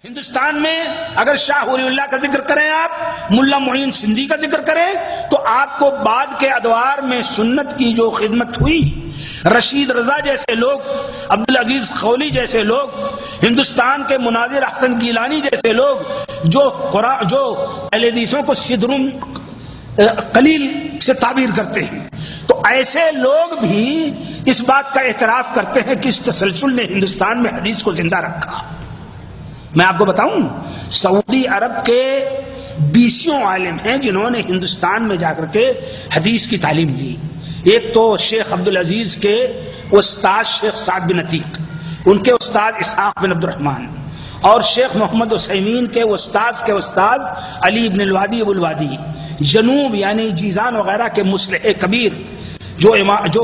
ہندوستان میں اگر شاہ ولی اللہ کا ذکر کریں، آپ ملا معین سندھی کا ذکر کریں، تو آپ کو بعد کے ادوار میں سنت کی جو خدمت ہوئی، رشید رضا جیسے لوگ، عبدالعزیز خولی جیسے لوگ، ہندوستان کے مناظر احسن گیلانی جیسے لوگ جو اہل حدیثوں کو صدرم قلیل سے تعبیر کرتے ہیں، تو ایسے لوگ بھی اس بات کا اعتراف کرتے ہیں کہ اس تسلسل نے ہندوستان میں حدیث کو زندہ رکھا۔ میں آپ کو بتاؤں، سعودی عرب کے 20 عالم ہیں جنہوں نے ہندوستان میں جا کر کے حدیث کی تعلیم لی۔ ایک تو شیخ عبدالعزیز کے استاد شیخ سعد بن عتیق، ان کے استاد اسحاق بن عبد الرحمن، اور شیخ محمد عثیمین کے استاد علی بن الوادی ابو الوادی، جنوب یعنی جیزان وغیرہ کے مصلح کبیر جو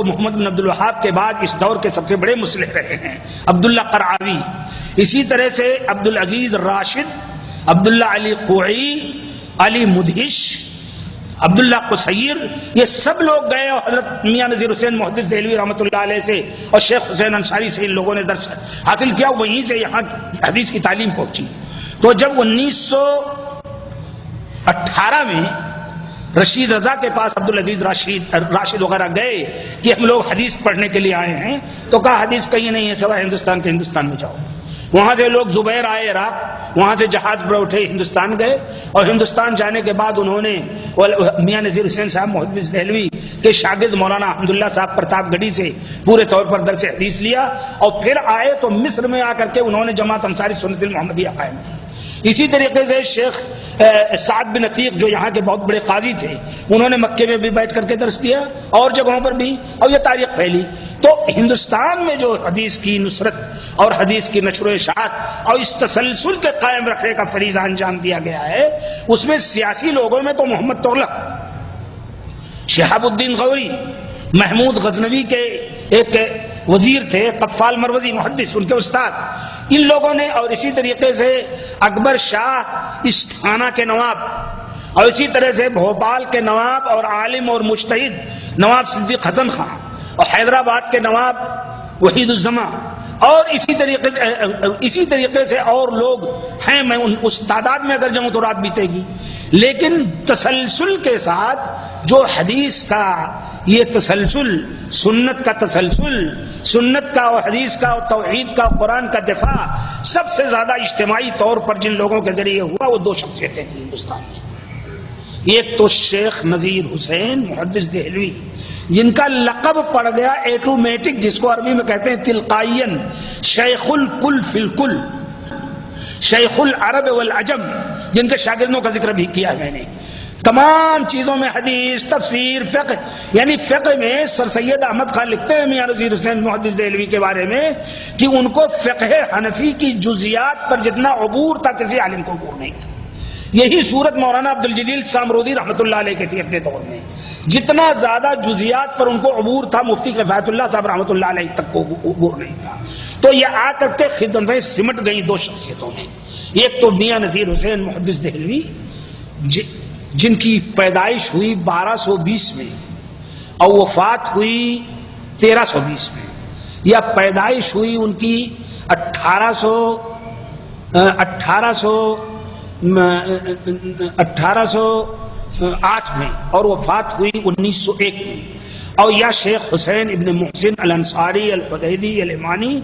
محمد بن عبد الوہاب کے بعد اس دور کے سب سے بڑے مصلح رہے ہیں، عبداللہ قرعاوی، اسی طرح سے عبدالعزیز راشد، عبداللہ علی قوعی، علی مدہش، عبداللہ قصیر، یہ سب لوگ گئے اور حضرت میاں نذیر حسین محدث دہلوی رحمۃ اللہ علیہ سے اور شیخ حسین انصاری سے ان لوگوں نے درس حاصل کیا، وہیں سے یہاں حدیث کی تعلیم پہنچی۔ تو جب 1918 میں رشید رضا کے پاس عبدالعزیز راشد وغیرہ گئے کہ ہم لوگ حدیث پڑھنے کے لیے آئے ہیں، تو کہا حدیث کہیں نہیں ہے سوائے ہندوستان کے، ہندوستان میں جاؤ۔ وہاں سے لوگ زبیر آئے عراق، وہاں سے جہاز پر اٹھے ہندوستان گئے، اور ہندوستان جانے کے بعد انہوں نے میاں نذیر حسین صاحب محدث دہلوی کے شاگرد مولانا احمداللہ صاحب پرتاپ گڑھی سے پورے طور پر درس حدیث لیا، اور پھر آئے تو مصر میں آ کر کے انہوں نے جماعت انصاری سنت المحمدیہ قائم کی۔ اسی طریقے سے شیخ سعد بن عتیق جو یہاں کے بہت بڑے قاضی تھے، انہوں نے مکے میں بھی بیٹھ کر کے درس دیا اور جگہوں پر بھی، اور یہ تاریخ پھیلی۔ تو ہندوستان میں جو حدیث کی نصرت اور حدیث کی نشر و اشاعت اور اس تسلسل کے قائم رکھنے کا فریضہ انجام دیا گیا ہے، اس میں سیاسی لوگوں میں تو محمد تغلق، شہاب الدین غوری، محمود غزنوی کے ایک وزیر تھے، قفال مروزی محدث، ان کے استاد، ان لوگوں نے، اور اسی طریقے سے اکبر شاہ استھانہ کے نواب، اور اسی طرح سے بھوپال کے نواب اور عالم اور مجتہد نواب صدیق حسن خان، اور حیدرآباد کے نواب وحید الزماں، اور اسی طریقے سے اور لوگ ہیں، میں اس تعداد میں اگر جمع تو رات بیتے گی، لیکن تسلسل کے ساتھ جو حدیث کا یہ تسلسل، سنت کا تسلسل، سنت کا اور حدیث کا اور توحید کا اور قرآن کا دفاع سب سے زیادہ اجتماعی طور پر جن لوگوں کے ذریعے ہوا، وہ 2 شخصیتیں تھیں ہندوستان میں۔ ایک تو شیخ نذیر حسین محدث دہلوی، جن کا لقب پڑ گیا ایٹومیٹک، جس کو عربی میں کہتے ہیں تلقائین، شیخ الکل فی الکل، شیخ العرب والعجم، جن کے شاگردوں کا ذکر بھی کیا میں نے، تمام چیزوں میں حدیث، تفسیر، فقہ، یعنی فقہ میں سر سید احمد خان لکھتے ہیں میاں نذیر حسین محدث دہلوی کے بارے میں کہ ان کو فقہ حنفی کی جزیات پر جتنا عبور تھا کسی عالم کو عبور نہیں تھا۔ یہی صورت مولانا عبدالجلیل سامرودی رحمۃ اللہ علیہ کے تھی اپنے دور میں، جتنا زیادہ جزیات پر ان کو عبور تھا مفتی کفایت اللہ صاحب رحمۃ اللہ علیہ تک کو عبور نہیں تھا۔ تو یہ آ کر کے خدمت میں سمٹ گئی 2 شخصیتوں میں، ایک تو میاں نذیر حسین محدث دہلوی جن کی پیدائش ہوئی 1220 میں اور وفات ہوئی 1320 میں، یا پیدائش ہوئی ان کی 1808 میں اور وفات ہوئی 1901 میں، اور یا شیخ حسین ابن محسن الانصاری الحدیدی الامانی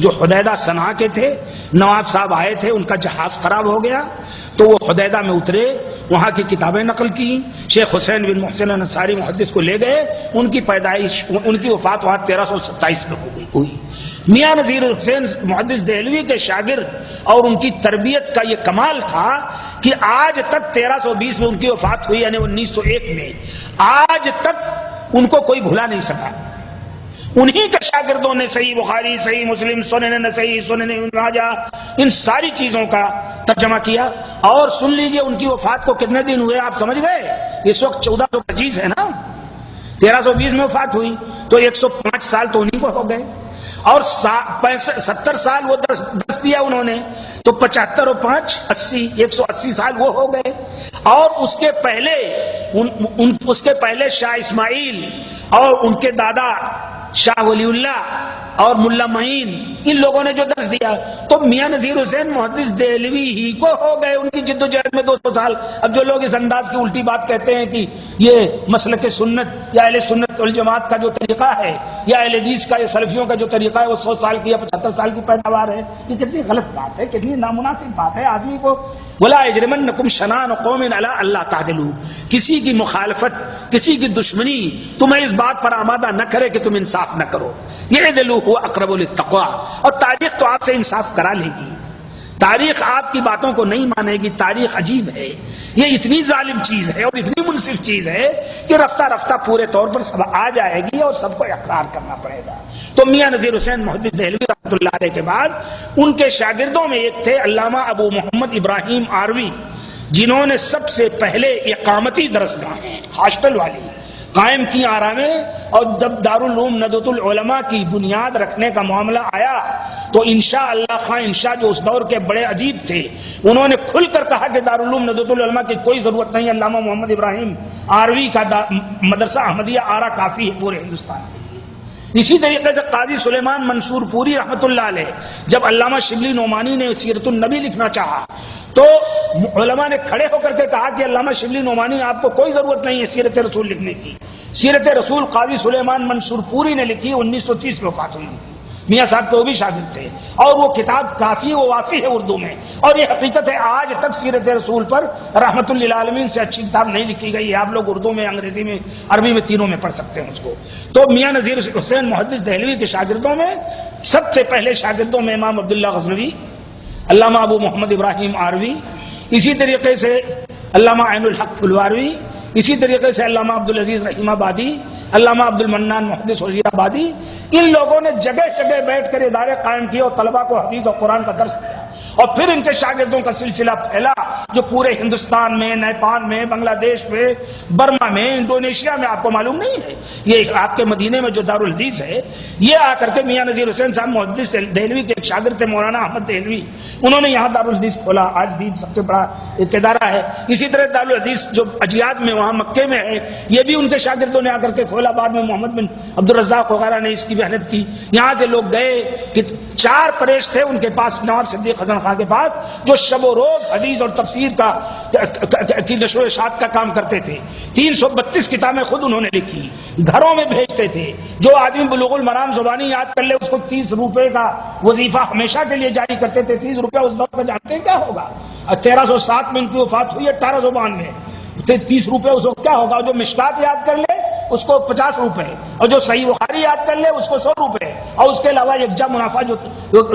جو حدیدہ صنعاء کے تھے، نواب صاحب آئے تھے، ان کا جہاز خراب ہو گیا تو وہ حدیدہ میں اترے، وہاں کی کتابیں نقل کی، شیخ حسین بن محسن الانصاری محدث کو لے گئے، ان کی وفات وہاں 1327 میں ہوئی۔ میاں نذیر حسین محدث دہلوی کے شاگرد اور ان کی تربیت کا یہ کمال تھا کہ آج تک 1320 میں ان کی وفات ہوئی، یعنی 1901 میں، آج تک ان کو کوئی بھلا نہیں سکا۔ انہی کے شاگردوں نے صحیح بخاری، صحیح مسلم، سنن نسائی، سنن ابن ماجہ، ان ساری چیزوں کا ترجمہ کیا، اور سن لیجئے ان کی وفات کو کتنے دن ہوئے آپ سمجھ گئے؟ اس وقت 1425 ہے نا، 1320 میں وفات ہوئی تو 105 سال تو انہی کو ہو گئے، اور 70 سال وہ درس دیا انہوں نے، تو 75 اور 5 80، 180 سال وہ ہو گئے۔ اور اس کے پہلے شاہ اسماعیل اور ان کے دادا شاہ ولی اللہ اور ملا معین ان لوگوں نے جو درس دیا، تو میاں نذیر حسین محدث دہلوی ہی کو ہو گئے ان کی جد و جہد میں 200 سال۔ اب جو لوگ اس انداز کی الٹی بات کہتے ہیں کہ یہ مسلک سنت یا اہل سنت والجماعت کا جو طریقہ ہے یا اہل حدیث کا یا سلفیوں کا جو طریقہ ہے وہ 100 سال کی یا 75 سال کی پیداوار ہے، یہ کتنی غلط بات ہے، کتنی نامناسب بات ہے۔ آدمی کو وَلَا يَجْرِمَنَّكُمْ شَنَآنُ قَوْمٍ عَلَىٰ أَلَّا تَعْدِلُوا، کسی کی مخالفت، کسی کی دشمنی تمہیں اس بات پر آمادہ نہ کرے کہ تم انصاف نہ کرو۔ اعدلوا هو اقرب للتقویٰ، اور تاریخ تو آپ سے انصاف کرا لے گی، تاریخ آپ کی باتوں کو نہیں مانے گی۔ تاریخ عجیب ہے، یہ اتنی ظالم چیز ہے اور اتنی منصف چیز ہے کہ رفتہ رفتہ پورے طور پر سب آ جائے گی اور سب کو اقرار کرنا پڑے گا۔ تو میاں نذیر حسین محدث دہلوی رحمۃ اللہ علیہ کے بعد ان کے شاگردوں میں ایک تھے علامہ ابو محمد ابراہیم آروی، جنہوں نے سب سے پہلے اقامتی درسگاہیں ہاسٹل والی قائم کی آرا میں، اور جب دارالعلوم ندوۃ العلماء کی بنیاد رکھنے کا معاملہ آیا تو انشاءاللہ خان انشاء جو اس دور کے بڑے ادیب تھے انہوں نے کھل کر کہا کہ دارالعلوم ندوۃ العلماء کی کوئی ضرورت نہیں، علامہ محمد ابراہیم آروی کا مدرسہ احمدیہ آرا کافی ہے پورے ہندوستان میں۔ اسی طریقے سے قاضی سلیمان منصور پوری رحمۃ اللہ علیہ جب علامہ شبلی نعمانی نے سیرت النبی لکھنا چاہا تو علماء نے کھڑے ہو کر کے کہا کہ علامہ شبلی نعمانی آپ کو کوئی ضرورت نہیں ہے سیرت رسول لکھنے کی۔ سیرت رسول قاضی سلیمان منصور پوری نے لکھی، 1930 میں وفات ہوئی۔ میاں صاحب کے وہ بھی شاگرد تھے اور وہ کتاب کافی و وافی ہے اردو میں، اور یہ حقیقت ہے آج تک سیرت رسول پر رحمت للعالمین سے اچھی کتاب نہیں لکھی گئی ہے۔ آپ لوگ اردو میں، انگریزی میں، عربی میں، تینوں میں پڑھ سکتے ہیں اس کو۔ تو میاں نذیر حسین محدث دہلوی کے شاگردوں میں سب سے پہلے شاگردوں میں امام عبداللہ غزنوی، علامہ ابو محمد ابراہیم آروی، اسی طریقے سے علامہ عین الحق پھلواروی، اسی طریقے سے علامہ عبدالعزیز رحیم آبادی، علامہ عبد المنان محدث وزیر آبادی۔ ان لوگوں نے جگہ جگہ بیٹھ کر ادارے قائم کیے اور طلباء کو حدیث اور قرآن کا درس دیا، اور پھر ان کے شاگردوں کا سلسلہ پھیلا جو پورے ہندوستان میں، نیپال میں، بنگلہ دیش میں، برما میں، انڈونیشیا میں، آپ کو معلوم نہیں ہے یہ آپ کے مدینے میں جو دارالحدیث ہے، یہ آ کر کے میاں نذیر حسین صاحب محدث دہلوی کے ایک شاگرد تھے مولانا احمد دہلوی، انہوں نے یہاں دارالحدیث کھولا، آج بھی سب سے بڑا ایک ادارہ ہے۔ اسی طرح دارالحدیث جو اجیاد میں وہاں مکے میں ہے، یہ بھی ان کے شاگردوں نے آ کر کے کھولا، بعد میں محمد بن عبدالرزاق وغیرہ نے اس کی محنت کی۔ یہاں سے لوگ گئے کہ 4 پریش تھے ان کے پاس نواب صدیق حسن خان کے پاس، جو شب و روز حدیث اور تفسیر کی نشر و اشاعت کا کام کرتے تھے۔ 332 کتابیں خود انہوں نے لکھی، گھروں میں بھیجتے تھے۔ جو آدمی بلوغ المرام زبانی یاد کر لے اس کو 30 روپے کا وظیفہ ہمیشہ کے لیے جاری کرتے تھے۔ 30 روپے اس دور کا جانتے ہیں کیا ہوگا؟ 1307 میں ان کی وفات ہوئی، 1892 میں 30 روپے اس وقت کیا ہوگا؟ جو مشکات یاد کر لے اس کو 50 روپے، اور جو صحیح بخاری یاد کر لے اس کو 100 روپے، اور اس کے علاوہ یکجا منافع جو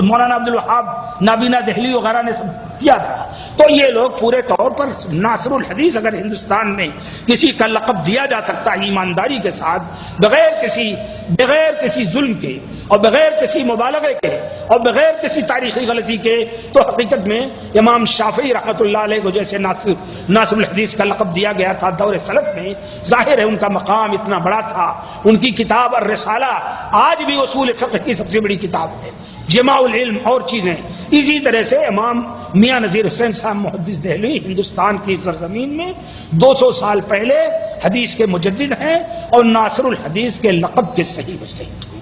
مولانا عبد الوہاب نابینا دہلی وغیرہ نے سب کیا تھا۔ تو یہ لوگ پورے طور پر ناصر الحدیث اگر ہندوستان میں کسی کا لقب دیا جا سکتا ہے ایمانداری کے ساتھ، بغیر کسی ظلم کے اور بغیر کسی مبالغے کے اور بغیر کسی تاریخی غلطی کے، تو حقیقت میں امام شافعی رحمۃ اللہ علیہ کو جیسے ناصر الحدیث کا لقب دیا گیا تھا دور سلف میں، ظاہر ہے ان کا مقام اتنا بڑا تھا۔ ان کی کتاب الرسالہ آج بھی اصول فقہ کی سب سے بڑی کتاب ہے، جماع العلم اور چیزیں۔ اسی طرح سے امام میاں نذیر حسین صاحب محدث دہلوی ہندوستان کی سرزمین میں 200 سال پہلے حدیث کے مجدد ہیں اور ناصر الحدیث کے لقب کے صحیح مستحق ہیں،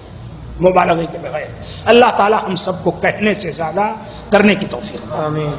مبالغے کے بغیر۔ اللہ تعالی ہم سب کو کہنے سے زیادہ کرنے کی توفیق دے۔ آمین۔